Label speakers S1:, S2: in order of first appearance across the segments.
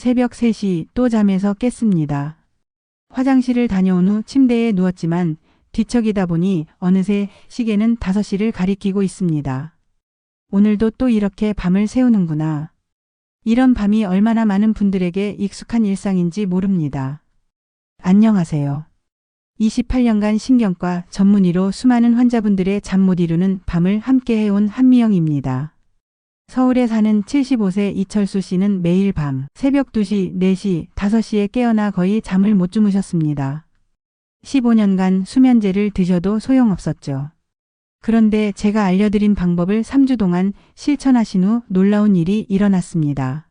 S1: 새벽 3시 또 잠에서 깼습니다. 화장실을 다녀온 후 침대에 누웠지만 뒤척이다 보니 어느새 시계는 5시를 가리키고 있습니다. 오늘도 또 이렇게 밤을 새우는구나. 이런 밤이 얼마나 많은 분들에게 익숙한 일상인지 모릅니다. 안녕하세요. 28년간 신경과 전문의로 수많은 환자분들의 잠 못 이루는 밤을 함께 해온 한미영입니다. 서울에 사는 75세 이철수 씨는 매일 밤 새벽 2시, 4시, 5시에 깨어나 거의 잠을 못 주무셨습니다. 15년간 수면제를 드셔도 소용없었죠. 그런데 제가 알려드린 방법을 3주 동안 실천하신 후 놀라운 일이 일어났습니다.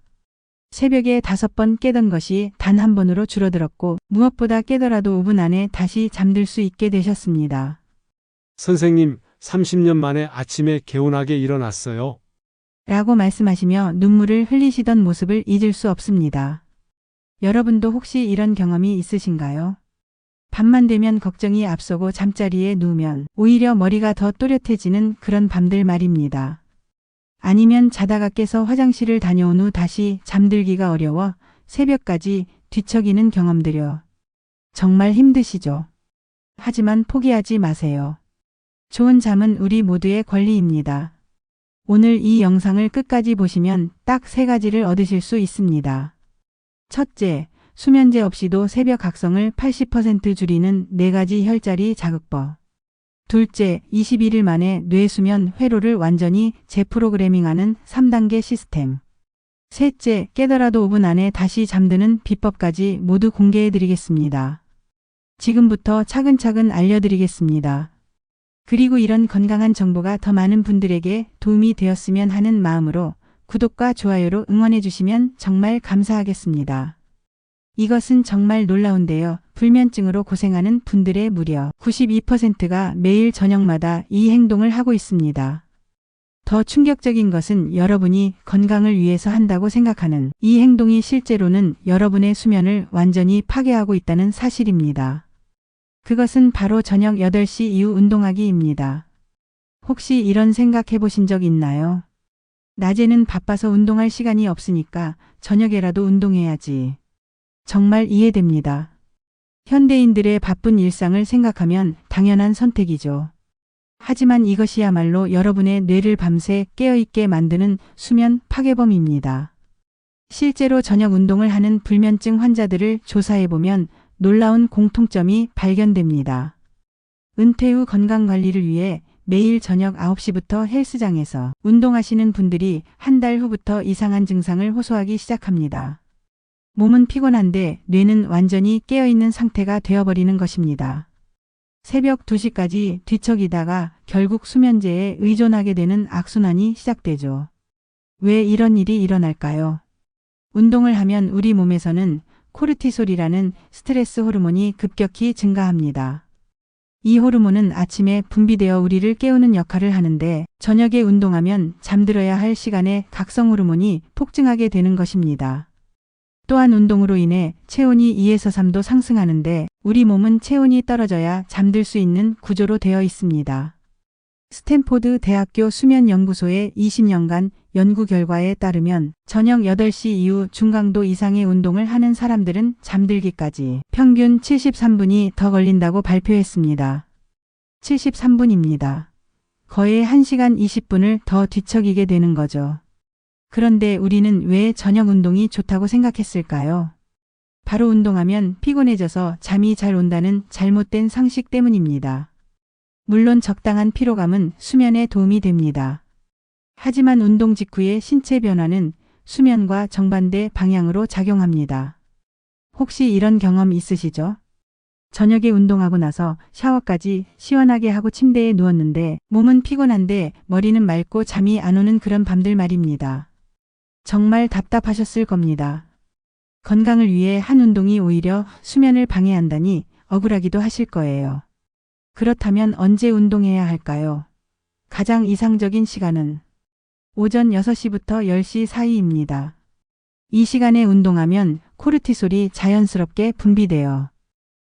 S1: 새벽에 5번 깨던 것이 단 한 번으로 줄어들었고 무엇보다 깨더라도 5분 안에 다시 잠들 수 있게 되셨습니다.
S2: 선생님, 30년 만에 아침에 개운하게 일어났어요.
S1: 라고 말씀하시며 눈물을 흘리시던 모습을 잊을 수 없습니다. 여러분도 혹시 이런 경험이 있으신가요? 밤만 되면 걱정이 앞서고 잠자리에 누우면 오히려 머리가 더 또렷해지는 그런 밤들 말입니다. 아니면 자다가 깨서 화장실을 다녀온 후 다시 잠들기가 어려워 새벽까지 뒤척이는 경험들요. 정말 힘드시죠? 하지만 포기하지 마세요. 좋은 잠은 우리 모두의 권리입니다. 오늘 이 영상을 끝까지 보시면 딱 3가지를 얻으실 수 있습니다. 첫째, 수면제 없이도 새벽 각성을 80% 줄이는 4가지 혈자리 자극법. 둘째, 21일 만에 뇌수면 회로를 완전히 재프로그래밍하는 3단계 시스템. 셋째, 깨더라도 5분 안에 다시 잠드는 비법까지 모두 공개해 드리겠습니다. 지금부터 차근차근 알려드리겠습니다. 그리고 이런 건강한 정보가 더 많은 분들에게 도움이 되었으면 하는 마음으로 구독과 좋아요로 응원해 주시면 정말 감사하겠습니다. 이것은 정말 놀라운데요. 불면증으로 고생하는 분들의 무려 92%가 매일 저녁마다 이 행동을 하고 있습니다. 더 충격적인 것은 여러분이 건강을 위해서 한다고 생각하는 이 행동이 실제로는 여러분의 수면을 완전히 파괴하고 있다는 사실입니다. 그것은 바로 저녁 8시 이후 운동하기입니다. 혹시 이런 생각 해보신 적 있나요? 낮에는 바빠서 운동할 시간이 없으니까 저녁에라도 운동해야지. 정말 이해됩니다. 현대인들의 바쁜 일상을 생각하면 당연한 선택이죠. 하지만 이것이야말로 여러분의 뇌를 밤새 깨어있게 만드는 수면 파괴범입니다. 실제로 저녁 운동을 하는 불면증 환자들을 조사해보면 놀라운 공통점이 발견됩니다. 은퇴 후 건강관리를 위해 매일 저녁 9시부터 헬스장에서 운동하시는 분들이 한 달 후부터 이상한 증상을 호소하기 시작합니다. 몸은 피곤한데 뇌는 완전히 깨어있는 상태가 되어버리는 것입니다. 새벽 2시까지 뒤척이다가 결국 수면제에 의존하게 되는 악순환이 시작되죠. 왜 이런 일이 일어날까요? 운동을 하면 우리 몸에서는 코르티솔이라는 스트레스 호르몬이 급격히 증가합니다. 이 호르몬은 아침에 분비되어 우리를 깨우는 역할을 하는데 저녁에 운동하면 잠들어야 할 시간에 각성 호르몬이 폭증하게 되는 것입니다. 또한 운동으로 인해 체온이 2에서 3도 상승하는데 우리 몸은 체온이 떨어져야 잠들 수 있는 구조로 되어 있습니다. 스탠포드 대학교 수면연구소의 20년간 연구 결과에 따르면 저녁 8시 이후 중강도 이상의 운동을 하는 사람들은 잠들기까지 평균 73분이 더 걸린다고 발표했습니다. 73분입니다. 거의 1시간 20분을 더 뒤척이게 되는 거죠. 그런데 우리는 왜 저녁 운동이 좋다고 생각했을까요? 바로 운동하면 피곤해져서 잠이 잘 온다는 잘못된 상식 때문입니다. 물론 적당한 피로감은 수면에 도움이 됩니다. 하지만 운동 직후의 신체 변화는 수면과 정반대 방향으로 작용합니다. 혹시 이런 경험 있으시죠? 저녁에 운동하고 나서 샤워까지 시원하게 하고 침대에 누웠는데 몸은 피곤한데 머리는 맑고 잠이 안 오는 그런 밤들 말입니다. 정말 답답하셨을 겁니다. 건강을 위해 한 운동이 오히려 수면을 방해한다니 억울하기도 하실 거예요. 그렇다면 언제 운동해야 할까요? 가장 이상적인 시간은 오전 6시부터 10시 사이입니다. 이 시간에 운동하면 코르티솔이 자연스럽게 분비되어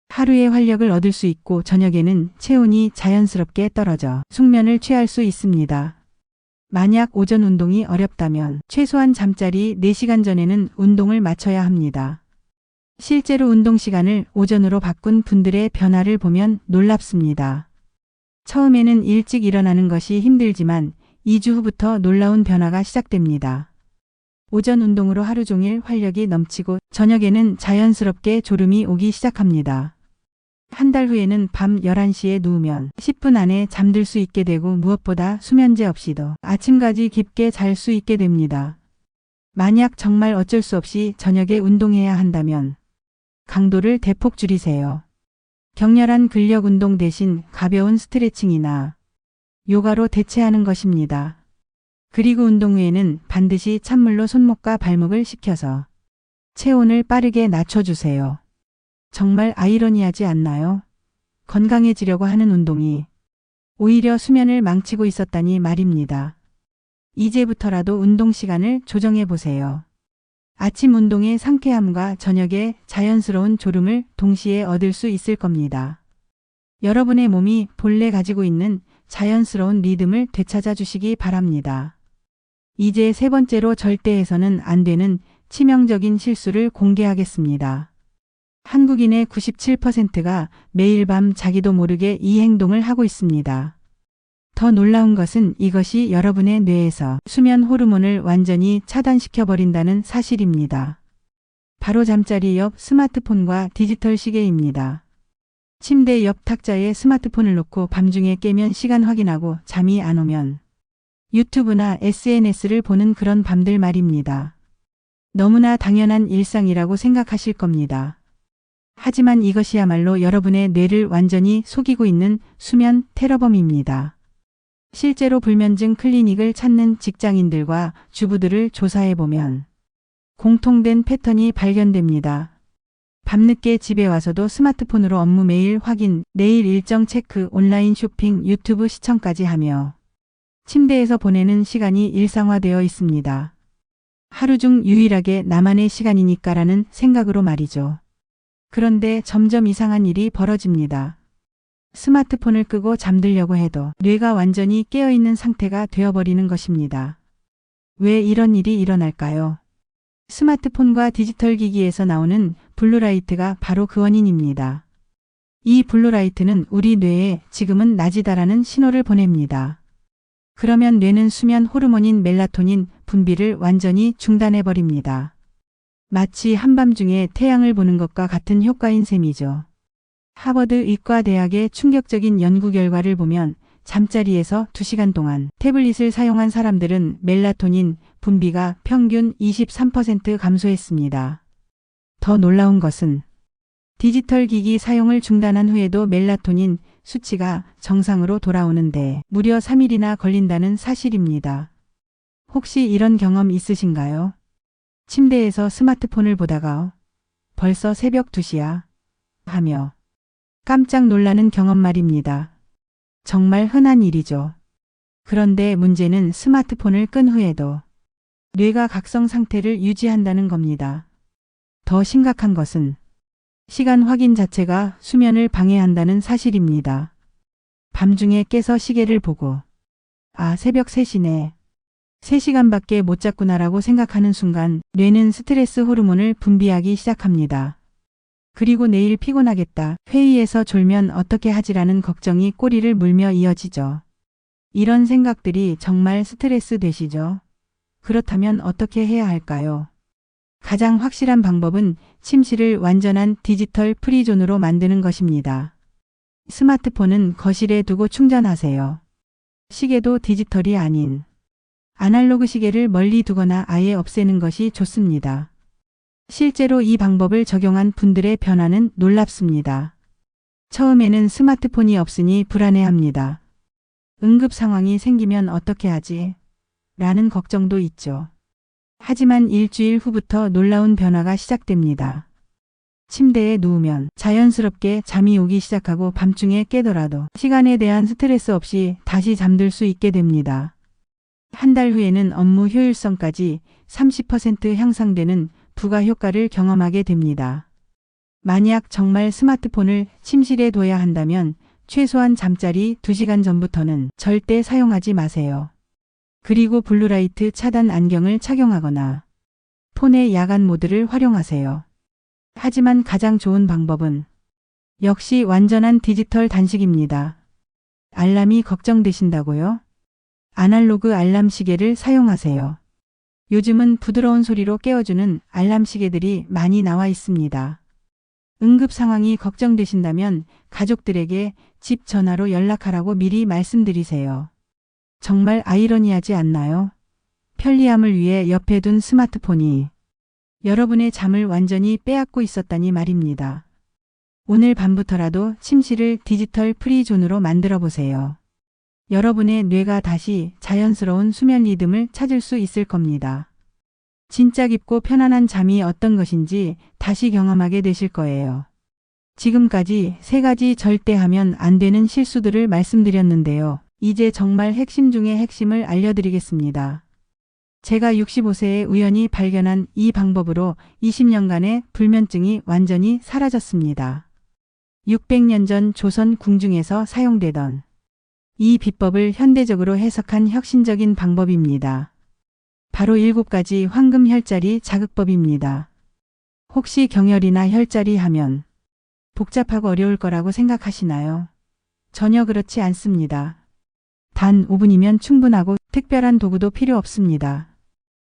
S1: 하루의 활력을 얻을 수 있고 저녁에는 체온이 자연스럽게 떨어져 숙면을 취할 수 있습니다. 만약 오전 운동이 어렵다면 최소한 잠자리 4시간 전에는 운동을 마쳐야 합니다. 실제로 운동 시간을 오전으로 바꾼 분들의 변화를 보면 놀랍습니다. 처음에는 일찍 일어나는 것이 힘들지만 2주 후부터 놀라운 변화가 시작됩니다. 오전 운동으로 하루 종일 활력이 넘치고 저녁에는 자연스럽게 졸음이 오기 시작합니다. 한 달 후에는 밤 11시에 누우면 10분 안에 잠들 수 있게 되고 무엇보다 수면제 없이도 아침까지 깊게 잘 수 있게 됩니다. 만약 정말 어쩔 수 없이 저녁에 운동해야 한다면 강도를 대폭 줄이세요. 격렬한 근력 운동 대신 가벼운 스트레칭이나 요가로 대체하는 것입니다. 그리고 운동 후에는 반드시 찬물로 손목과 발목을 식혀서 체온을 빠르게 낮춰주세요. 정말 아이러니하지 않나요? 건강해지려고 하는 운동이 오히려 수면을 망치고 있었다니 말입니다. 이제부터라도 운동 시간을 조정해 보세요. 아침 운동의 상쾌함과 저녁의 자연스러운 졸음을 동시에 얻을 수 있을 겁니다. 여러분의 몸이 본래 가지고 있는 자연스러운 리듬을 되찾아 주시기 바랍니다. 이제 세 번째로 절대 해서는 안 되는 치명적인 실수를 공개하겠습니다. 한국인의 97%가 매일 밤 자기도 모르게 이 행동을 하고 있습니다. 더 놀라운 것은 이것이 여러분의 뇌에서 수면 호르몬을 완전히 차단시켜버린다는 사실입니다. 바로 잠자리 옆 스마트폰과 디지털 시계입니다. 침대 옆 탁자에 스마트폰을 놓고 밤중에 깨면 시간 확인하고 잠이 안 오면 유튜브나 SNS를 보는 그런 밤들 말입니다. 너무나 당연한 일상이라고 생각하실 겁니다. 하지만 이것이야말로 여러분의 뇌를 완전히 속이고 있는 수면 테러범입니다. 실제로 불면증 클리닉을 찾는 직장인들과 주부들을 조사해보면 공통된 패턴이 발견됩니다. 밤늦게 집에 와서도 스마트폰으로 업무 메일 확인, 내일 일정 체크, 온라인 쇼핑, 유튜브 시청까지 하며 침대에서 보내는 시간이 일상화되어 있습니다. 하루 중 유일하게 나만의 시간이니까라는 생각으로 말이죠. 그런데 점점 이상한 일이 벌어집니다. 스마트폰을 끄고 잠들려고 해도 뇌가 완전히 깨어있는 상태가 되어버리는 것입니다. 왜 이런 일이 일어날까요? 스마트폰과 디지털 기기에서 나오는 블루라이트가 바로 그 원인입니다. 이 블루라이트는 우리 뇌에 지금은 낮이다라는 신호를 보냅니다. 그러면 뇌는 수면 호르몬인 멜라토닌 분비를 완전히 중단해버립니다. 마치 한밤중에 태양을 보는 것과 같은 효과인 셈이죠. 하버드 의과대학의 충격적인 연구 결과를 보면 잠자리에서 2시간 동안 태블릿을 사용한 사람들은 멜라토닌 분비가 평균 23% 감소했습니다. 더 놀라운 것은 디지털 기기 사용을 중단한 후에도 멜라토닌 수치가 정상으로 돌아오는데 무려 3일이나 걸린다는 사실입니다. 혹시 이런 경험 있으신가요? 침대에서 스마트폰을 보다가 벌써 새벽 2시야 하며 깜짝 놀라는 경험 말입니다. 정말 흔한 일이죠. 그런데 문제는 스마트폰을 끈 후에도 뇌가 각성 상태를 유지한다는 겁니다. 더 심각한 것은 시간 확인 자체가 수면을 방해한다는 사실입니다. 밤중에 깨서 시계를 보고 새벽 3시네. 3시간밖에 못 잤구나라고 생각하는 순간 뇌는 스트레스 호르몬을 분비하기 시작합니다. 그리고 내일 피곤하겠다, 회의에서 졸면 어떻게 하지라는 걱정이 꼬리를 물며 이어지죠. 이런 생각들이 정말 스트레스 되시죠? 그렇다면 어떻게 해야 할까요? 가장 확실한 방법은 침실을 완전한 디지털 프리존으로 만드는 것입니다. 스마트폰은 거실에 두고 충전하세요. 시계도 디지털이 아닌 아날로그 시계를 멀리 두거나 아예 없애는 것이 좋습니다. 실제로 이 방법을 적용한 분들의 변화는 놀랍습니다. 처음에는 스마트폰이 없으니 불안해합니다. 응급 상황이 생기면 어떻게 하지? 라는 걱정도 있죠. 하지만 일주일 후부터 놀라운 변화가 시작됩니다. 침대에 누우면 자연스럽게 잠이 오기 시작하고 밤중에 깨더라도 시간에 대한 스트레스 없이 다시 잠들 수 있게 됩니다. 한 달 후에는 업무 효율성까지 30% 향상되는 부가 효과를 경험하게 됩니다. 만약 정말 스마트폰을 침실에 둬야 한다면 최소한 잠자리 2시간 전부터는 절대 사용하지 마세요. 그리고 블루라이트 차단 안경을 착용하거나 폰의 야간 모드를 활용하세요. 하지만 가장 좋은 방법은 역시 완전한 디지털 단식입니다. 알람이 걱정되신다고요? 아날로그 알람 시계를 사용하세요. 요즘은 부드러운 소리로 깨워주는 알람 시계들이 많이 나와 있습니다. 응급 상황이 걱정되신다면 가족들에게 집 전화로 연락하라고 미리 말씀드리세요. 정말 아이러니하지 않나요? 편리함을 위해 옆에 둔 스마트폰이 여러분의 잠을 완전히 빼앗고 있었다니 말입니다. 오늘 밤부터라도 침실을 디지털 프리존으로 만들어 보세요. 여러분의 뇌가 다시 자연스러운 수면 리듬을 찾을 수 있을 겁니다. 진짜 깊고 편안한 잠이 어떤 것인지 다시 경험하게 되실 거예요. 지금까지 3가지 절대 하면 안 되는 실수들을 말씀드렸는데요. 이제 정말 핵심 중의 핵심을 알려드리겠습니다. 제가 65세에 우연히 발견한 이 방법으로 20년간의 불면증이 완전히 사라졌습니다. 600년 전 조선 궁중에서 사용되던 이 비법을 현대적으로 해석한 혁신적인 방법입니다. 바로 7가지 황금 혈자리 자극법입니다. 혹시 경혈이나 혈자리 하면 복잡하고 어려울 거라고 생각하시나요? 전혀 그렇지 않습니다. 단 5분이면 충분하고 특별한 도구도 필요 없습니다.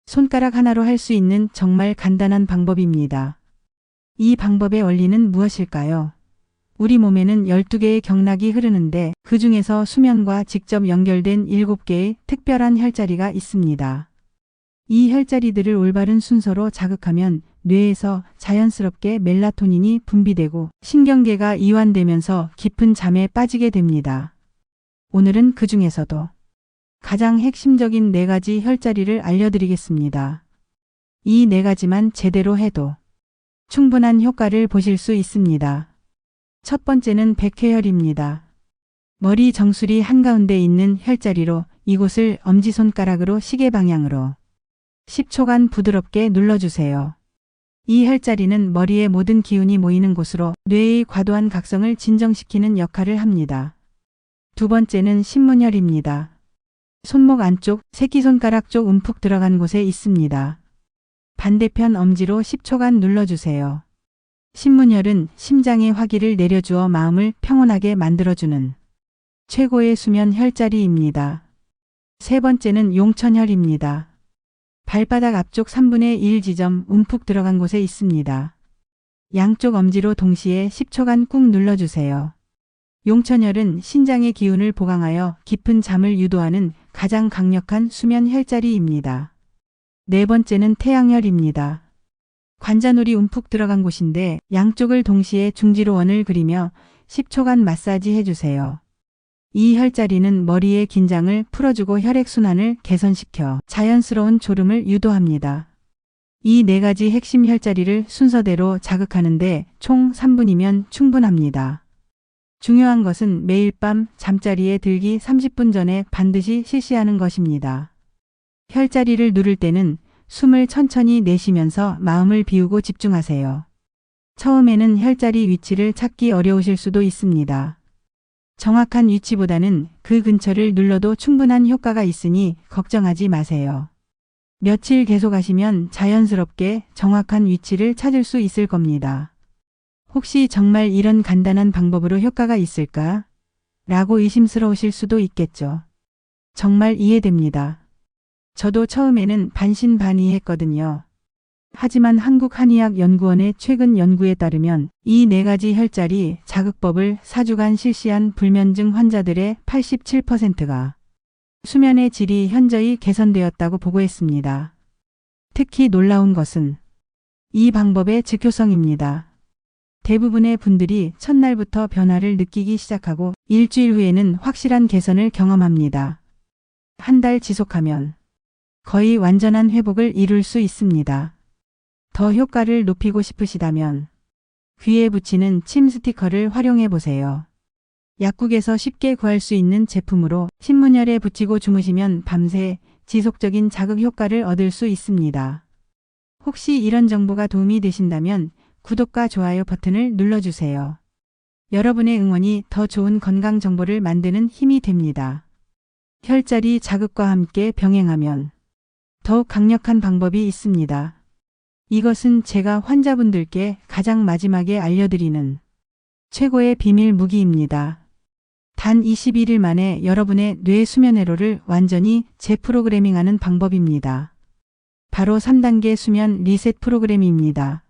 S1: 손가락 하나로 할 수 있는 정말 간단한 방법입니다. 이 방법의 원리는 무엇일까요? 우리 몸에는 12개의 경락이 흐르는데 그 중에서 수면과 직접 연결된 7개의 특별한 혈자리가 있습니다. 이 혈자리들을 올바른 순서로 자극하면 뇌에서 자연스럽게 멜라토닌이 분비되고 신경계가 이완되면서 깊은 잠에 빠지게 됩니다. 오늘은 그 중에서도 가장 핵심적인 4가지 혈자리를 알려드리겠습니다. 이 4가지만 제대로 해도 충분한 효과를 보실 수 있습니다. 첫 번째는 백회혈입니다. 머리 정수리 한가운데 있는 혈자리로 이곳을 엄지손가락으로 시계 방향으로 10초간 부드럽게 눌러주세요. 이 혈자리는 머리의 모든 기운이 모이는 곳으로 뇌의 과도한 각성을 진정시키는 역할을 합니다. 두 번째는 신문혈입니다. 손목 안쪽, 새끼손가락 쪽 움푹 들어간 곳에 있습니다. 반대편 엄지로 10초간 눌러주세요. 신문혈은 심장의 화기를 내려주어 마음을 평온하게 만들어주는 최고의 수면 혈자리입니다. 세 번째는 용천혈입니다. 발바닥 앞쪽 3분의 1 지점 움푹 들어간 곳에 있습니다. 양쪽 엄지로 동시에 10초간 꾹 눌러주세요. 용천혈은 신장의 기운을 보강하여 깊은 잠을 유도하는 가장 강력한 수면 혈자리입니다. 네 번째는 태양혈입니다. 관자놀이 움푹 들어간 곳인데 양쪽을 동시에 중지로 원을 그리며 10초간 마사지 해주세요. 이 혈자리는 머리의 긴장을 풀어주고 혈액순환을 개선시켜 자연스러운 졸음을 유도합니다. 이 4가지 핵심 혈자리를 순서대로 자극하는데 총 3분이면 충분합니다. 중요한 것은 매일 밤 잠자리에 들기 30분 전에 반드시 실시하는 것입니다. 혈자리를 누를 때는 숨을 천천히 내쉬면서 마음을 비우고 집중하세요. 처음에는 혈자리 위치를 찾기 어려우실 수도 있습니다. 정확한 위치보다는 그 근처를 눌러도 충분한 효과가 있으니 걱정하지 마세요. 며칠 계속하시면 자연스럽게 정확한 위치를 찾을 수 있을 겁니다. 혹시 정말 이런 간단한 방법으로 효과가 있을까? 라고 의심스러우실 수도 있겠죠. 정말 이해됩니다. 저도 처음에는 반신반의했거든요. 하지만 한국한의학연구원의 최근 연구에 따르면 이 4가지 혈자리 자극법을 4주간 실시한 불면증 환자들의 87%가 수면의 질이 현저히 개선되었다고 보고했습니다. 특히 놀라운 것은 이 방법의 즉효성입니다. 대부분의 분들이 첫날부터 변화를 느끼기 시작하고 일주일 후에는 확실한 개선을 경험합니다. 한 달 지속하면 거의 완전한 회복을 이룰 수 있습니다. 더 효과를 높이고 싶으시다면 귀에 붙이는 침 스티커를 활용해 보세요. 약국에서 쉽게 구할 수 있는 제품으로 신문열에 붙이고 주무시면 밤새 지속적인 자극 효과를 얻을 수 있습니다. 혹시 이런 정보가 도움이 되신다면 구독과 좋아요 버튼을 눌러주세요. 여러분의 응원이 더 좋은 건강 정보를 만드는 힘이 됩니다. 혈자리 자극과 함께 병행하면 더욱 강력한 방법이 있습니다. 이것은 제가 환자분들께 가장 마지막에 알려드리는 최고의 비밀 무기입니다. 단 21일 만에 여러분의 뇌 수면회로를 완전히 재프로그래밍하는 방법입니다. 바로 3단계 수면 리셋 프로그램입니다.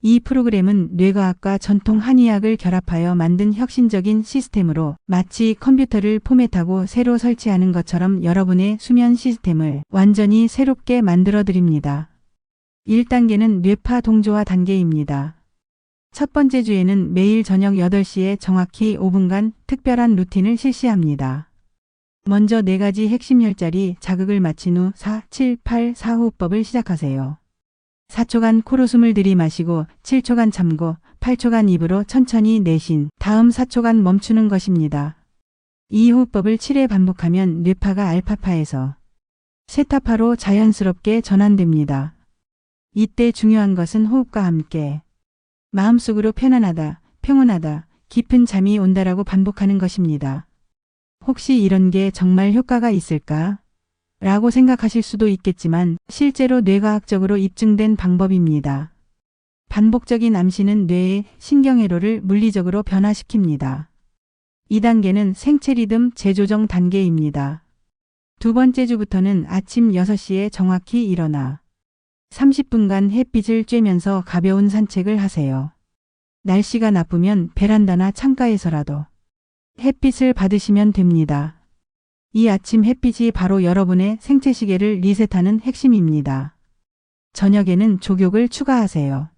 S1: 이 프로그램은 뇌과학과 전통 한의학을 결합하여 만든 혁신적인 시스템으로 마치 컴퓨터를 포맷하고 새로 설치하는 것처럼 여러분의 수면 시스템을 완전히 새롭게 만들어 드립니다. 1단계는 뇌파 동조화 단계입니다. 첫 번째 주에는 매일 저녁 8시에 정확히 5분간 특별한 루틴을 실시합니다. 먼저 4가지 핵심 혈자리 자극을 마친 후 4, 7, 8, 4호흡법을 시작하세요. 4초간 코로 숨을 들이마시고 7초간 참고 8초간 입으로 천천히 내쉰 다음 4초간 멈추는 것입니다. 이 호흡법을 7회 반복하면 뇌파가 알파파에서 세타파로 자연스럽게 전환됩니다. 이때 중요한 것은 호흡과 함께 마음속으로 편안하다, 평온하다, 깊은 잠이 온다라고 반복하는 것입니다. 혹시 이런 게 정말 효과가 있을까? 라고 생각하실 수도 있겠지만 실제로 뇌과학적으로 입증된 방법입니다. 반복적인 암시는 뇌의 신경회로를 물리적으로 변화시킵니다. 2단계는 생체 리듬 재조정 단계입니다. 두 번째 주부터는 아침 6시에 정확히 일어나 30분간 햇빛을 쬐면서 가벼운 산책을 하세요. 날씨가 나쁘면 베란다나 창가에서라도 햇빛을 받으시면 됩니다. 이 아침 햇빛이 바로 여러분의 생체 시계를 리셋하는 핵심입니다. 저녁에는 족욕을 추가하세요.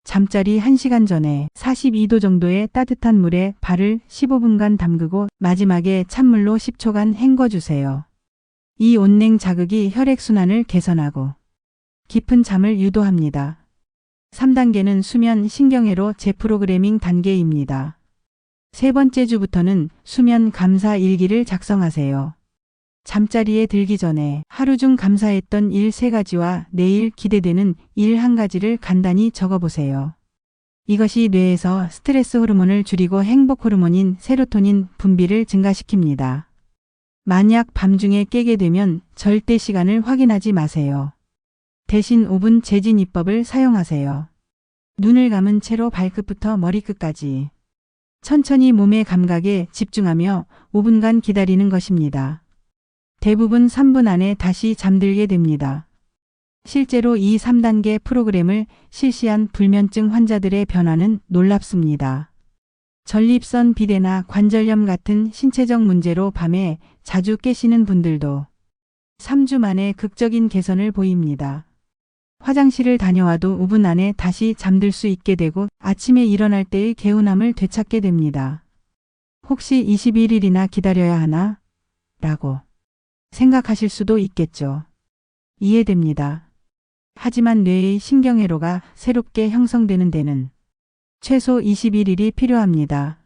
S1: 잠자리 1시간 전에 42도 정도의 따뜻한 물에 발을 15분간 담그고 마지막에 찬물로 10초간 헹궈주세요. 이 온냉 자극이 혈액순환을 개선하고 깊은 잠을 유도합니다. 3단계는 수면 신경회로 재프로그래밍 단계입니다. 세 번째 주부터는 수면 감사 일기를 작성하세요. 잠자리에 들기 전에 하루 중 감사했던 일 3가지와 내일 기대되는 일 1가지를 간단히 적어보세요. 이것이 뇌에서 스트레스 호르몬을 줄이고 행복 호르몬인 세로토닌 분비를 증가시킵니다. 만약 밤중에 깨게 되면 절대 시간을 확인하지 마세요. 대신 5분 재진입법을 사용하세요. 눈을 감은 채로 발끝부터 머리끝까지 천천히 몸의 감각에 집중하며 5분간 기다리는 것입니다. 대부분 3분 안에 다시 잠들게 됩니다. 실제로 이 3단계 프로그램을 실시한 불면증 환자들의 변화는 놀랍습니다. 전립선 비대나 관절염 같은 신체적 문제로 밤에 자주 깨시는 분들도 3주 만에 극적인 개선을 보입니다. 화장실을 다녀와도 5분 안에 다시 잠들 수 있게 되고 아침에 일어날 때의 개운함을 되찾게 됩니다. 혹시 21일이나 기다려야 하나? 라고 생각하실 수도 있겠죠. 이해됩니다. 하지만 뇌의 신경회로가 새롭게 형성되는 데는 최소 21일이 필요합니다.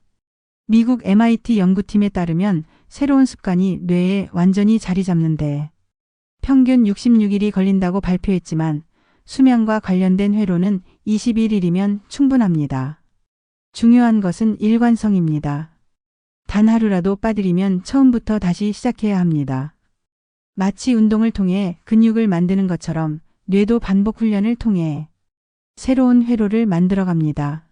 S1: 미국 MIT 연구팀에 따르면 새로운 습관이 뇌에 완전히 자리 잡는데 평균 66일이 걸린다고 발표했지만 수면과 관련된 회로는 21일이면 충분합니다. 중요한 것은 일관성입니다. 단 하루라도 빠뜨리면 처음부터 다시 시작해야 합니다. 마치 운동을 통해 근육을 만드는 것처럼 뇌도 반복 훈련을 통해 새로운 회로를 만들어갑니다.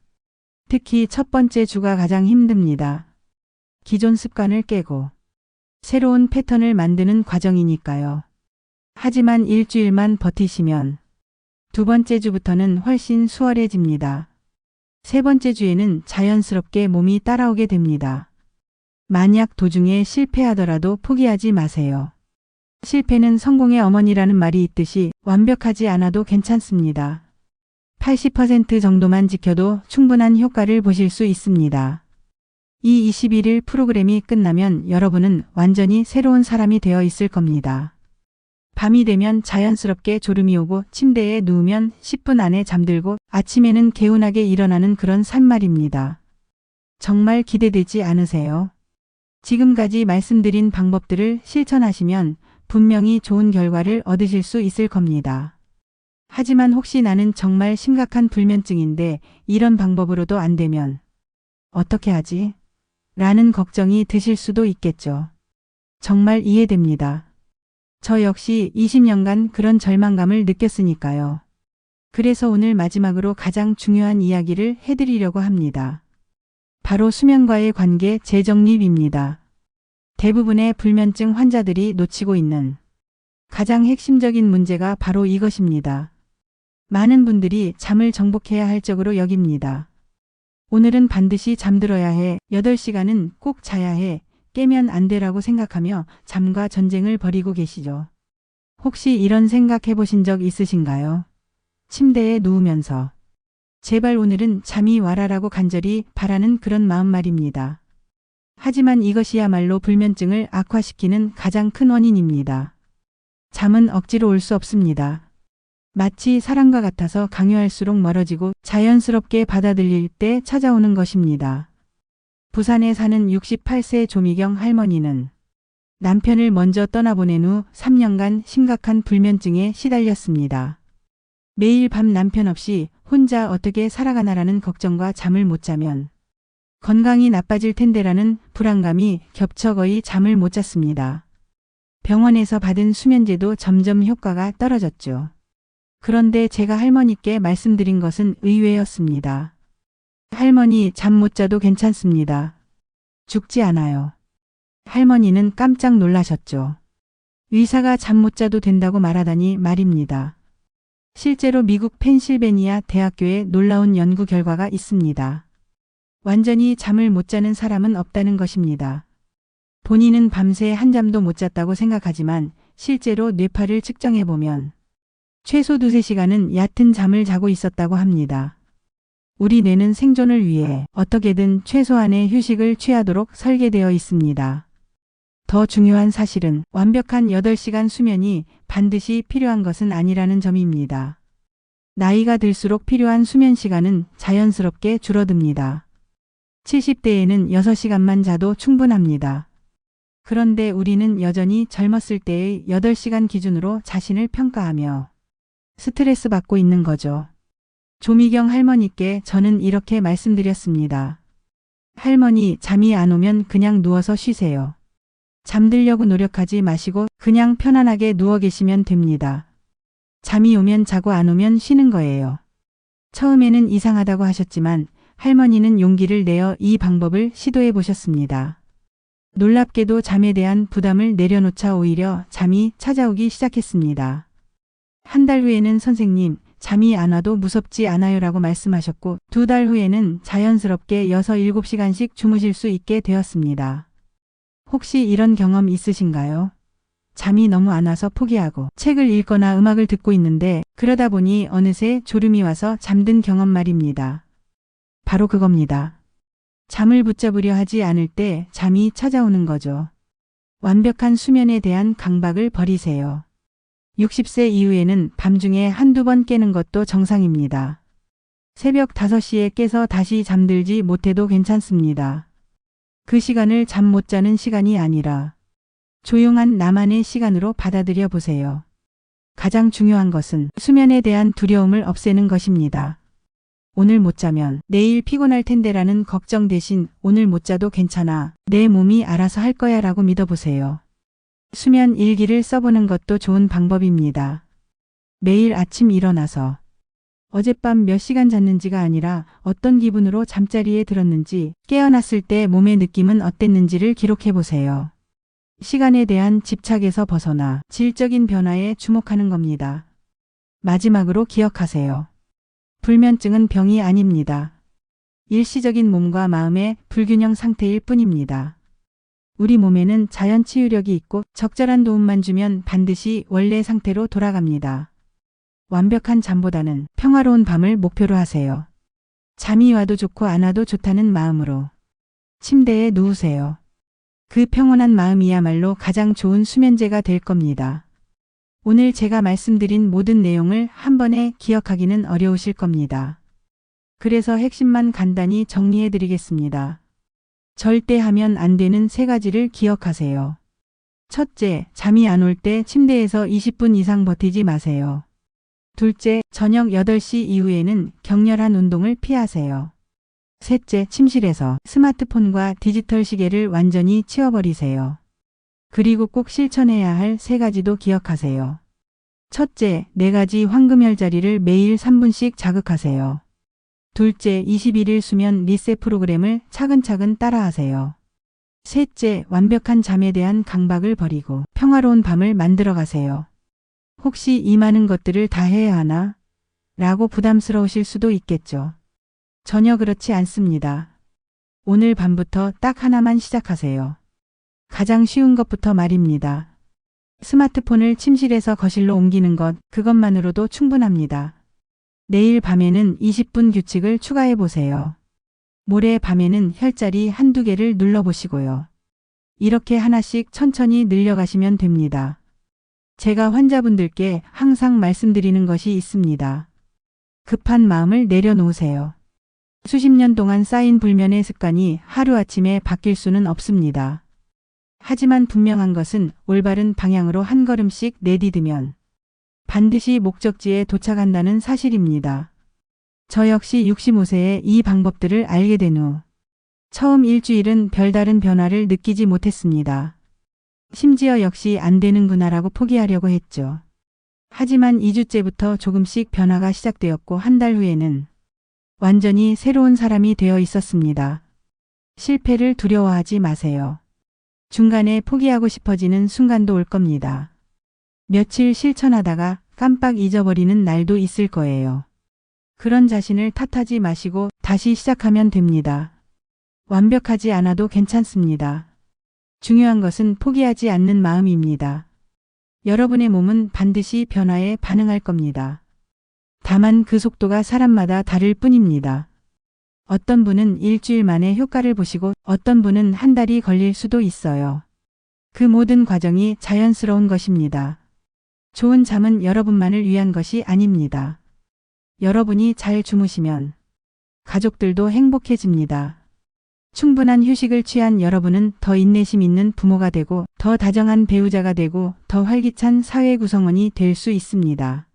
S1: 특히 첫 번째 주가 가장 힘듭니다. 기존 습관을 깨고 새로운 패턴을 만드는 과정이니까요. 하지만 일주일만 버티시면 두 번째 주부터는 훨씬 수월해집니다. 세 번째 주에는 자연스럽게 몸이 따라오게 됩니다. 만약 도중에 실패하더라도 포기하지 마세요. 실패는 성공의 어머니라는 말이 있듯이 완벽하지 않아도 괜찮습니다. 80% 정도만 지켜도 충분한 효과를 보실 수 있습니다. 이 21일 프로그램이 끝나면 여러분은 완전히 새로운 사람이 되어 있을 겁니다. 밤이 되면 자연스럽게 졸음이 오고 침대에 누우면 10분 안에 잠들고 아침에는 개운하게 일어나는 그런 삶말입니다. 정말 기대되지 않으세요? 지금까지 말씀드린 방법들을 실천하시면 분명히 좋은 결과를 얻으실 수 있을 겁니다. 하지만 혹시 나는 정말 심각한 불면증인데 이런 방법으로도 안 되면 어떻게 하지? 라는 걱정이 드실 수도 있겠죠. 정말 이해됩니다. 저 역시 20년간 그런 절망감을 느꼈으니까요. 그래서 오늘 마지막으로 가장 중요한 이야기를 해드리려고 합니다. 바로 수면과의 관계 재정립입니다. 대부분의 불면증 환자들이 놓치고 있는 가장 핵심적인 문제가 바로 이것입니다. 많은 분들이 잠을 정복해야 할 적으로 여깁니다. 오늘은 반드시 잠들어야 해, 8시간은 꼭 자야 해, 깨면 안 돼라고 생각하며 잠과 전쟁을 벌이고 계시죠. 혹시 이런 생각 해보신 적 있으신가요? 침대에 누우면서 제발 오늘은 잠이 와라라고 간절히 바라는 그런 마음 말입니다. 하지만 이것이야말로 불면증을 악화시키는 가장 큰 원인입니다. 잠은 억지로 올 수 없습니다. 마치 사랑과 같아서 강요할수록 멀어지고 자연스럽게 받아들일 때 찾아오는 것입니다. 부산에 사는 68세 조미경 할머니는 남편을 먼저 떠나보낸 후 3년간 심각한 불면증에 시달렸습니다. 매일 밤 남편 없이 혼자 어떻게 살아가나라는 걱정과 잠을 못 자면 건강이 나빠질 텐데라는 불안감이 겹쳐 거의 잠을 못 잤습니다. 병원에서 받은 수면제도 점점 효과가 떨어졌죠. 그런데 제가 할머니께 말씀드린 것은 의외였습니다. 할머니, 잠 못 자도 괜찮습니다. 죽지 않아요. 할머니는 깜짝 놀라셨죠. 의사가 잠 못 자도 된다고 말하다니 말입니다. 실제로 미국 펜실베니아 대학교에 놀라운 연구 결과가 있습니다. 완전히 잠을 못 자는 사람은 없다는 것입니다. 본인은 밤새 한잠도 못 잤다고 생각하지만 실제로 뇌파를 측정해보면 최소 2~3시간은 얕은 잠을 자고 있었다고 합니다. 우리 뇌는 생존을 위해 어떻게든 최소한의 휴식을 취하도록 설계되어 있습니다. 더 중요한 사실은 완벽한 8시간 수면이 반드시 필요한 것은 아니라는 점입니다. 나이가 들수록 필요한 수면 시간은 자연스럽게 줄어듭니다. 70대에는 6시간만 자도 충분합니다. 그런데 우리는 여전히 젊었을 때의 8시간 기준으로 자신을 평가하며 스트레스 받고 있는 거죠. 조미경 할머니께 저는 이렇게 말씀드렸습니다. 할머니, 잠이 안 오면 그냥 누워서 쉬세요. 잠들려고 노력하지 마시고 그냥 편안하게 누워 계시면 됩니다. 잠이 오면 자고 안 오면 쉬는 거예요. 처음에는 이상하다고 하셨지만 할머니는 용기를 내어 이 방법을 시도해 보셨습니다. 놀랍게도 잠에 대한 부담을 내려놓자 오히려 잠이 찾아오기 시작했습니다. 한 달 후에는 선생님, 잠이 안 와도 무섭지 않아요라고 말씀하셨고 2달 후에는 자연스럽게 6~7시간씩 주무실 수 있게 되었습니다. 혹시 이런 경험 있으신가요? 잠이 너무 안 와서 포기하고 책을 읽거나 음악을 듣고 있는데 그러다 보니 어느새 졸음이 와서 잠든 경험 말입니다. 바로 그겁니다. 잠을 붙잡으려 하지 않을 때 잠이 찾아오는 거죠. 완벽한 수면에 대한 강박을 버리세요. 60세 이후에는 밤중에 한두 번 깨는 것도 정상입니다. 새벽 5시에 깨서 다시 잠들지 못해도 괜찮습니다. 그 시간을 잠 못 자는 시간이 아니라 조용한 나만의 시간으로 받아들여 보세요. 가장 중요한 것은 수면에 대한 두려움을 없애는 것입니다. 오늘 못 자면 내일 피곤할 텐데라는 걱정 대신 오늘 못 자도 괜찮아. 내 몸이 알아서 할 거야 라고 믿어보세요. 수면 일기를 써보는 것도 좋은 방법입니다. 매일 아침 일어나서 어젯밤 몇 시간 잤는지가 아니라 어떤 기분으로 잠자리에 들었는지 깨어났을 때 몸의 느낌은 어땠는지를 기록해 보세요. 시간에 대한 집착에서 벗어나 질적인 변화에 주목하는 겁니다. 마지막으로 기억하세요. 불면증은 병이 아닙니다. 일시적인 몸과 마음의 불균형 상태일 뿐입니다. 우리 몸에는 자연 치유력이 있고 적절한 도움만 주면 반드시 원래 상태로 돌아갑니다. 완벽한 잠보다는 평화로운 밤을 목표로 하세요. 잠이 와도 좋고 안 와도 좋다는 마음으로 침대에 누우세요. 그 평온한 마음이야말로 가장 좋은 수면제가 될 겁니다. 오늘 제가 말씀드린 모든 내용을 한 번에 기억하기는 어려우실 겁니다. 그래서 핵심만 간단히 정리해 드리겠습니다. 절대 하면 안 되는 3가지를 기억하세요. 첫째, 잠이 안 올 때 침대에서 20분 이상 버티지 마세요. 둘째, 저녁 8시 이후에는 격렬한 운동을 피하세요. 셋째, 침실에서 스마트폰과 디지털 시계를 완전히 치워버리세요. 그리고 꼭 실천해야 할 3가지도 기억하세요. 첫째, 4가지 황금혈자리를 매일 3분씩 자극하세요. 둘째, 21일 수면 리셋 프로그램을 차근차근 따라하세요. 셋째, 완벽한 잠에 대한 강박을 버리고 평화로운 밤을 만들어 가세요. 혹시 이 많은 것들을 다 해야 하나? 라고 부담스러우실 수도 있겠죠. 전혀 그렇지 않습니다. 오늘 밤부터 딱 하나만 시작하세요. 가장 쉬운 것부터 말입니다. 스마트폰을 침실에서 거실로 옮기는 것, 그것만으로도 충분합니다. 내일 밤에는 20분 규칙을 추가해 보세요. 모레 밤에는 혈자리 한두 개를 눌러보시고요. 이렇게 하나씩 천천히 늘려가시면 됩니다. 제가 환자분들께 항상 말씀드리는 것이 있습니다. 급한 마음을 내려놓으세요. 수십 년 동안 쌓인 불면의 습관이 하루아침에 바뀔 수는 없습니다. 하지만 분명한 것은 올바른 방향으로 한 걸음씩 내디디면 반드시 목적지에 도착한다는 사실입니다. 저 역시 65세에 이 방법들을 알게 된 후 처음 일주일은 별다른 변화를 느끼지 못했습니다. 심지어 역시 안 되는구나라고 포기하려고 했죠. 하지만 2주째부터 조금씩 변화가 시작되었고 한 달 후에는 완전히 새로운 사람이 되어 있었습니다. 실패를 두려워하지 마세요. 중간에 포기하고 싶어지는 순간도 올 겁니다. 며칠 실천하다가 깜빡 잊어버리는 날도 있을 거예요. 그런 자신을 탓하지 마시고 다시 시작하면 됩니다. 완벽하지 않아도 괜찮습니다. 중요한 것은 포기하지 않는 마음입니다. 여러분의 몸은 반드시 변화에 반응할 겁니다. 다만 그 속도가 사람마다 다를 뿐입니다. 어떤 분은 일주일 만에 효과를 보시고 어떤 분은 한 달이 걸릴 수도 있어요. 그 모든 과정이 자연스러운 것입니다. 좋은 잠은 여러분만을 위한 것이 아닙니다. 여러분이 잘 주무시면 가족들도 행복해집니다. 충분한 휴식을 취한 여러분은 더 인내심 있는 부모가 되고 더 다정한 배우자가 되고 더 활기찬 사회 구성원이 될 수 있습니다.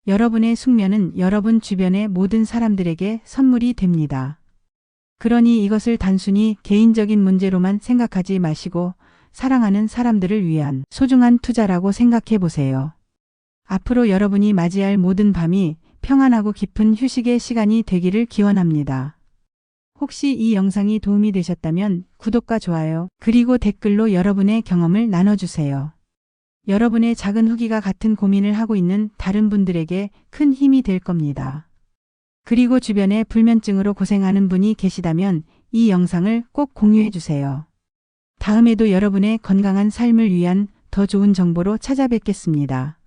S1: 여러분의 숙면은 여러분 주변의 모든 사람들에게 선물이 됩니다. 그러니 이것을 단순히 개인적인 문제로만 생각하지 마시고 사랑하는 사람들을 위한 소중한 투자라고 생각해 보세요. 앞으로 여러분이 맞이할 모든 밤이 평안하고 깊은 휴식의 시간이 되기를 기원합니다. 혹시 이 영상이 도움이 되셨다면 구독과 좋아요, 그리고 댓글로 여러분의 경험을 나눠주세요. 여러분의 작은 후기가 같은 고민을 하고 있는 다른 분들에게 큰 힘이 될 겁니다. 그리고 주변에 불면증으로 고생하는 분이 계시다면 이 영상을 꼭 공유해 주세요. 다음에도 여러분의 건강한 삶을 위한 더 좋은 정보로 찾아뵙겠습니다.